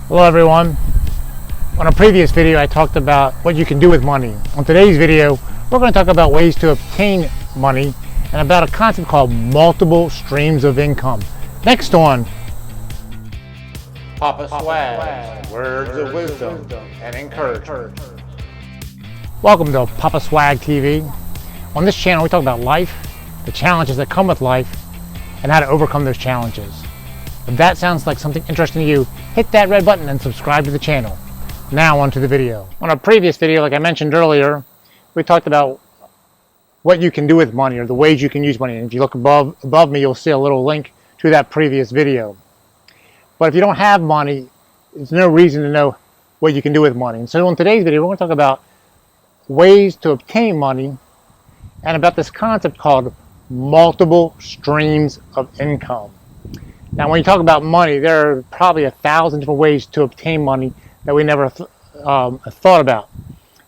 Hello everyone. On a previous video I talked about what you can do with money. On today's video we're going to talk about ways to obtain money and about a concept called multiple streams of income. Next on Papa Swag, words of wisdom and encouragement. Welcome to Papa Swag TV. On this channel we talk about life, the challenges that come with life, and how to overcome those challenges. If that sounds like something interesting to you, hit that red button and subscribe to the channel. Now on to the video. On a previous video, like I mentioned earlier, we talked about what you can do with money or the ways you can use money. And if you look above me, you'll see a little link to that previous video. But if you don't have money, there's no reason to know what you can do with money. And so in today's video, we're going to talk about ways to obtain money and about this concept called multiple streams of income. Now, when you talk about money, there are probably 1,000 different ways to obtain money that we never thought about.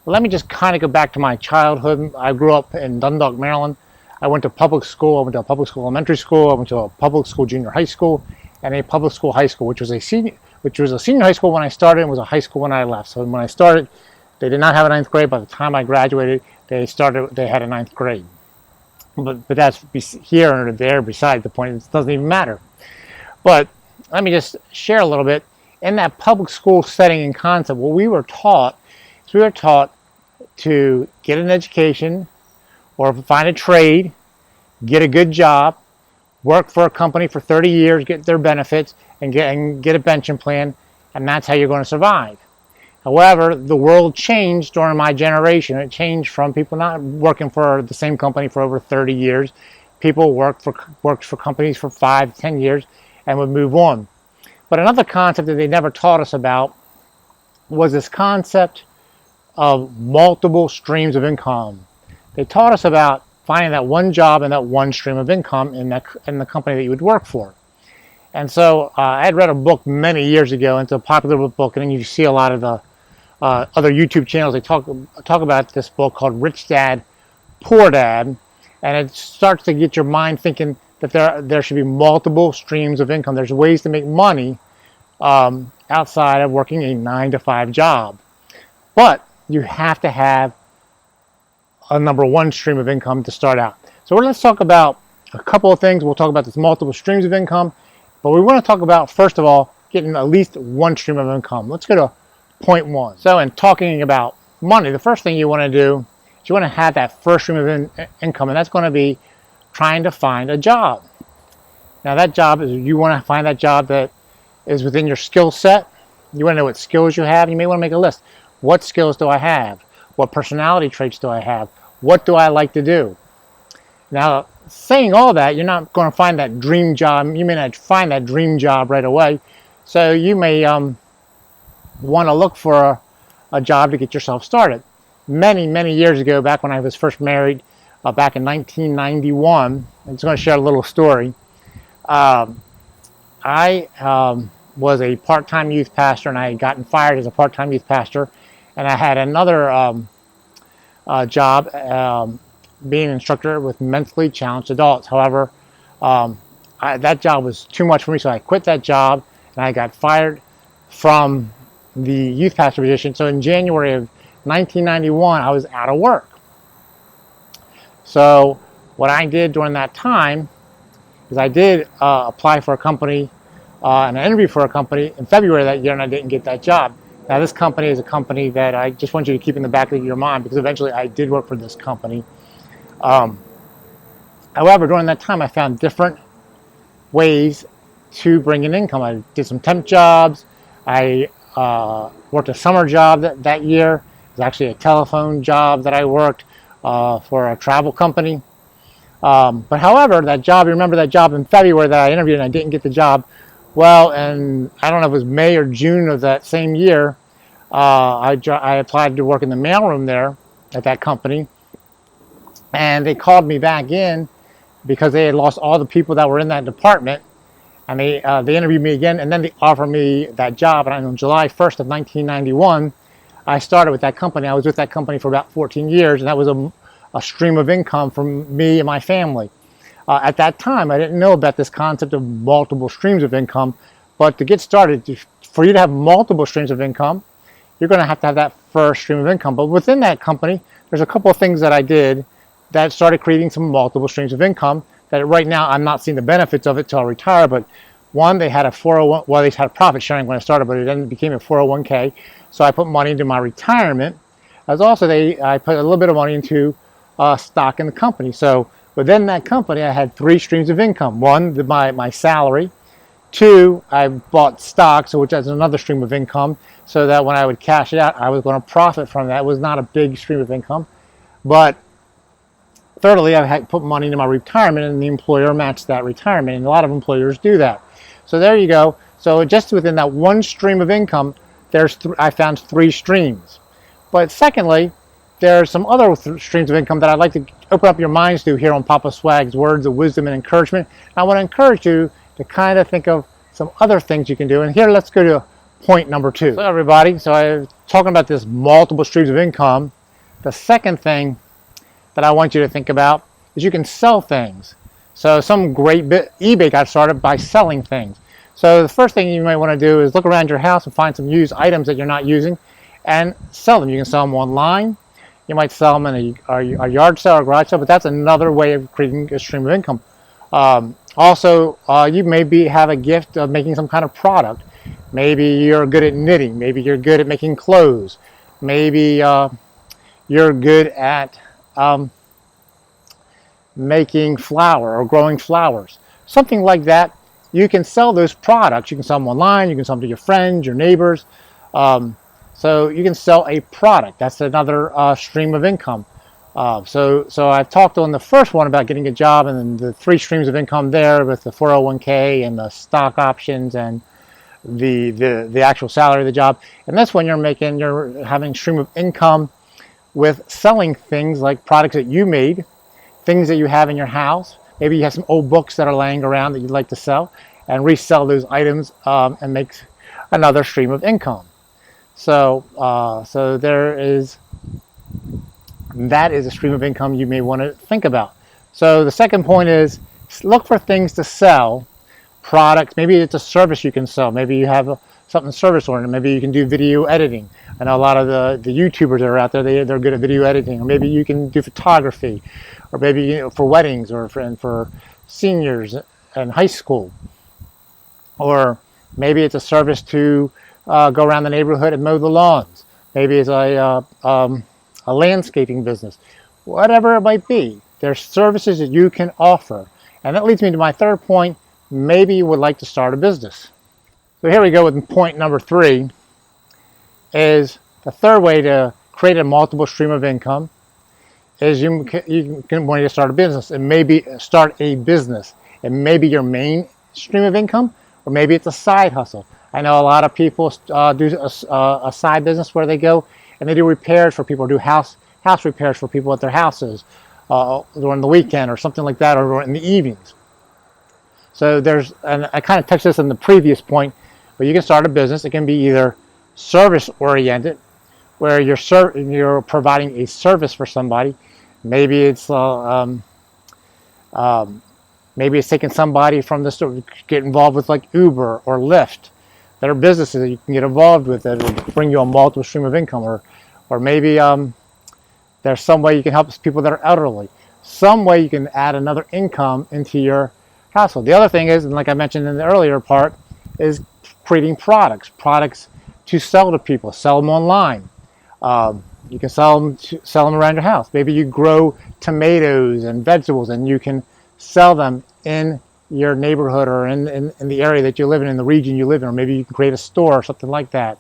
But let me just kind of go back to my childhood. I grew up in Dundalk, Maryland. I went to public school. I went to a public school elementary school. I went to a public school junior high school and a public school high school, which was a senior high school when I started and was a high school when I left. So when I started, they did not have a ninth grade. By the time I graduated, they had a ninth grade. But that's here or there beside the point. It doesn't even matter. But let me just share a little bit. In that public school setting and concept, what we were taught is we were taught to get an education or find a trade, get a good job, work for a company for 30 years, get their benefits, and get a pension plan, and that's how you're going to survive. However, the world changed during my generation. It changed from people not working for the same company for over 30 years. People worked for companies for 5, 10 years and would move on. But another concept that they never taught us about was this concept of multiple streams of income. They taught us about finding that one job and that one stream of income in the company that you would work for. And so I had read a book many years ago. It's a popular book, and then you see a lot of the other YouTube channels. They talk about this book called Rich Dad, Poor Dad, and it starts to get your mind thinking that there should be multiple streams of income. There's ways to make money outside of working a 9-to-5 job. But you have to have a number one stream of income to start out. So let's talk about a couple of things. We'll talk about this multiple streams of income. But we want to talk about, first of all, getting at least one stream of income. Let's go to point one. So in talking about money, the first thing you want to do is you want to have that first stream of income, and that's going to be trying to find a job. Now that job is, you want to find that job that is within your skill set. You want to know what skills you have. You may want to make a list. What skills do I have? What personality traits do I have? What do I like to do? Now, saying all that, you're not going to find that dream job. You may not find that dream job right away. So you may want to look for a job to get yourself started. Many, many years ago, back when I was first married, back in 1991, I'm just going to share a little story. I was a part-time youth pastor, and I had gotten fired as a part-time youth pastor, and I had another job being an instructor with mentally challenged adults. However, that job was too much for me, so I quit that job, and I got fired from the youth pastor position. So in January of 1991, I was out of work. So what I did during that time is I did apply for a company and an interview for a company in February that year, and I didn't get that job. Now this company is a company that I just want you to keep in the back of your mind, because eventually I did work for this company. However, during that time I found different ways to bring in income. I did some temp jobs. I worked a summer job that year. It was actually a telephone job that I worked for a travel company. But however, that job, you remember that job in February that I interviewed and I didn't get the job? Well, and I don't know if it was May or June of that same year, I applied to work in the mailroom there at that company. And they called me back in because they had lost all the people that were in that department. And they interviewed me again, and then they offered me that job. And on July 1st of 1991, I started with that company. I was with that company for about 14 years, and that was a stream of income from me and my family. At that time, I didn't know about this concept of multiple streams of income, but to get started, for you to have multiple streams of income, you're going to have that first stream of income. But within that company, there's a couple of things that I did that started creating some multiple streams of income that right now I'm not seeing the benefits of it till I retire. But one, they had a 401, well, they had a profit sharing when I started, but it then became a 401k. So I put money into my retirement. As also, I put a little bit of money into stock in the company. So within that company, I had 3 streams of income. One, my salary. 2, I bought stocks, which is another stream of income, so that when I would cash it out, I was going to profit from that. It was not a big stream of income. But thirdly, I had put money into my retirement, and the employer matched that retirement, and a lot of employers do that. So there you go. So just within that one stream of income, I found 3 streams. But secondly, there's some other streams of income that I'd like to open up your minds to here on Papa Swag's Words of Wisdom and Encouragement. I want to encourage you to kind of think of some other things you can do. And here, let's go to point number 2. So everybody, so I was talking about this multiple streams of income. The second thing that I want you to think about is you can sell things. So some great eBay got started by selling things. So the first thing you might want to do is look around your house and find some used items that you're not using and sell them. You can sell them online. You might sell them in a yard sale or garage sale, but that's another way of creating a stream of income. Also, you maybe have a gift of making some kind of product. Maybe you're good at knitting. Maybe you're good at making clothes. Maybe you're good at making flour or growing flowers. Something like that. You can sell those products. You can sell them online. You can sell them to your friends, your neighbors. So you can sell a product. That's another stream of income. So I've talked on the first one about getting a job, and then the 3 streams of income there with the 401k and the stock options and the actual salary of the job. And that's when you're having stream of income with selling things like products that you made, things that you have in your house. Maybe you have some old books that are laying around that you'd like to sell, and resell those items and make another stream of income. So that is a stream of income you may want to think about. So the second point is look for things to sell, products. Maybe it's a service you can sell. Maybe you have something service oriented. Maybe you can do video editing. I know a lot of the YouTubers that are out there, they're good at video editing. Or maybe you can do photography, or maybe for weddings, or for seniors in high school. Or maybe it's a service to go around the neighborhood and mow the lawns. Maybe it's a landscaping business. Whatever it might be, there's services that you can offer. And that leads me to my third point. Maybe you would like to start a business. So here we go with point number 3. Is the third way to create a multiple stream of income is you can want to start a business. And maybe start a business. It may be your main stream of income, or maybe it's a side hustle. I know a lot of people do a side business where they go and they do repairs for people, do house repairs for people at their houses during the weekend or something like that, or in the evenings. So and I kind of touched this in the previous point, but you can start a business. It can be either service oriented, where you're providing a service for somebody. Maybe it's taking somebody from the store, get involved with like Uber or Lyft. There are businesses that you can get involved with that will bring you a multiple stream of income, or maybe there's some way you can help people that are elderly. Some way you can add another income into your household. The other thing is, and like I mentioned in the earlier part, is creating products to sell to people. Sell them online. You can sell them around your house. Maybe you grow tomatoes and vegetables, and you can sell them in your neighborhood or in the area that you live in the region you live in, or maybe you can create a store or something like that.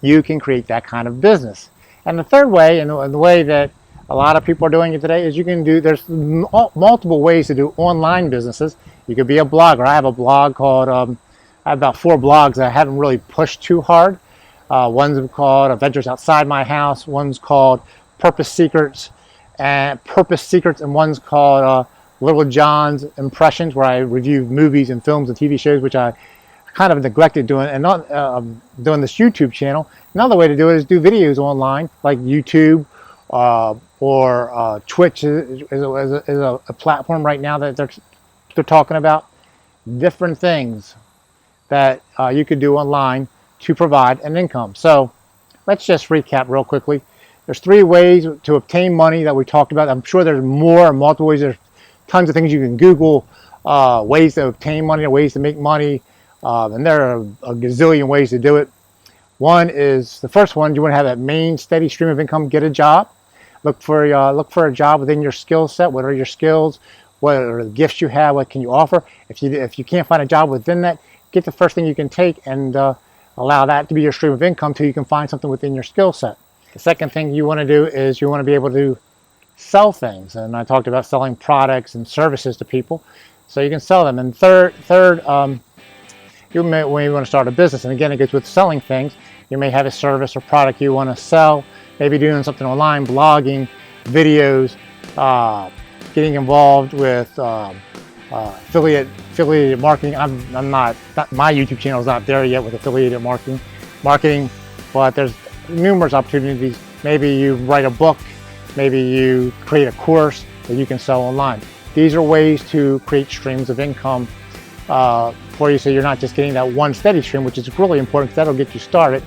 You can create that kind of business. And the third way, and the way that a lot of people are doing it today, is there's multiple ways to do online businesses. You could be a blogger. I have a blog called, I have about 4 blogs that I haven't really pushed too hard. One's called Adventures Outside My House, one's called Purpose Secrets, and one's called Little John's Impressions, where I review movies and films and TV shows, which I kind of neglected doing, and not doing this YouTube channel. Another way to do it is do videos online, like YouTube or Twitch is a platform right now that they're talking about different things that you could do online to provide an income. So let's just recap real quickly. There's 3 ways to obtain money that we talked about. I'm sure there's more, multiple ways. There's tons of things you can Google, ways to obtain money, ways to make money, and there are a gazillion ways to do it. One is, the first one, you want to have that main steady stream of income. Get a job. Look for a job within your skill set. What are your skills? What are the gifts you have? What can you offer? If you can't find a job within that, get the first thing you can take and allow that to be your stream of income till you can find something within your skill set. The second thing you want to do is you want to be able to sell things, and I talked about selling products and services to people, so you can sell them. And third, you may want to start a business, and again, it goes with selling things. You may have a service or product you want to sell, maybe doing something online, blogging, videos, getting involved with affiliate marketing. I'm not, my YouTube channel is not there yet with affiliated marketing, but there's numerous opportunities. Maybe you write a book, maybe you create a course that you can sell online. These are ways to create streams of income for you, so you're not just getting that one steady stream, which is really important because that'll get you started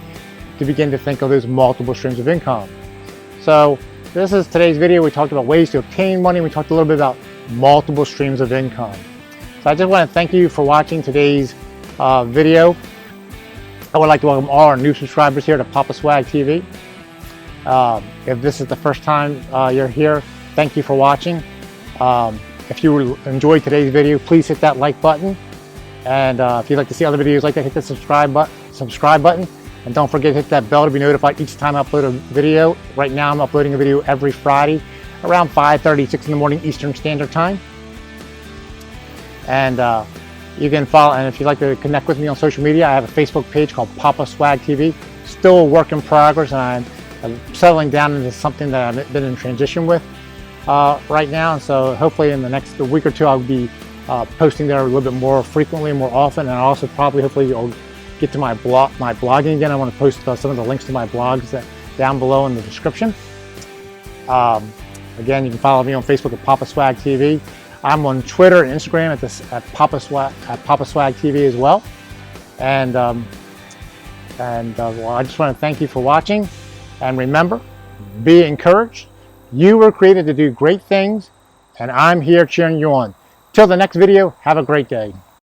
to begin to think of those multiple streams of income. So this is today's video. We talked about ways to obtain money. We talked a little bit about multiple streams of income. So I just want to thank you for watching today's video. I would like to welcome all our new subscribers here to Papa Swag TV. If this is the first time you're here, thank you for watching. If you enjoyed today's video, please hit that like button. And if you'd like to see other videos like that, hit the subscribe button. And don't forget to hit that bell to be notified each time I upload a video. Right now I'm uploading a video every Friday around 5:30, 6 in the morning Eastern Standard Time. And you can follow, and if you'd like to connect with me on social media, I have a Facebook page called Papa Swag TV. Still a work in progress, and I'm settling down into something that I've been in transition with right now. And so hopefully in the next week or two, I'll be posting there a little bit more frequently, more often, and also hopefully I'll get to my blogging again. I want to post some of the links to my blogs down below in the description. Again, you can follow me on Facebook at Papa Swag TV. I'm on Twitter and Instagram at Papa Swag TV as well. And well, I just want to thank you for watching. And remember, be encouraged. You were created to do great things, and I'm here cheering you on. Till the next video, have a great day.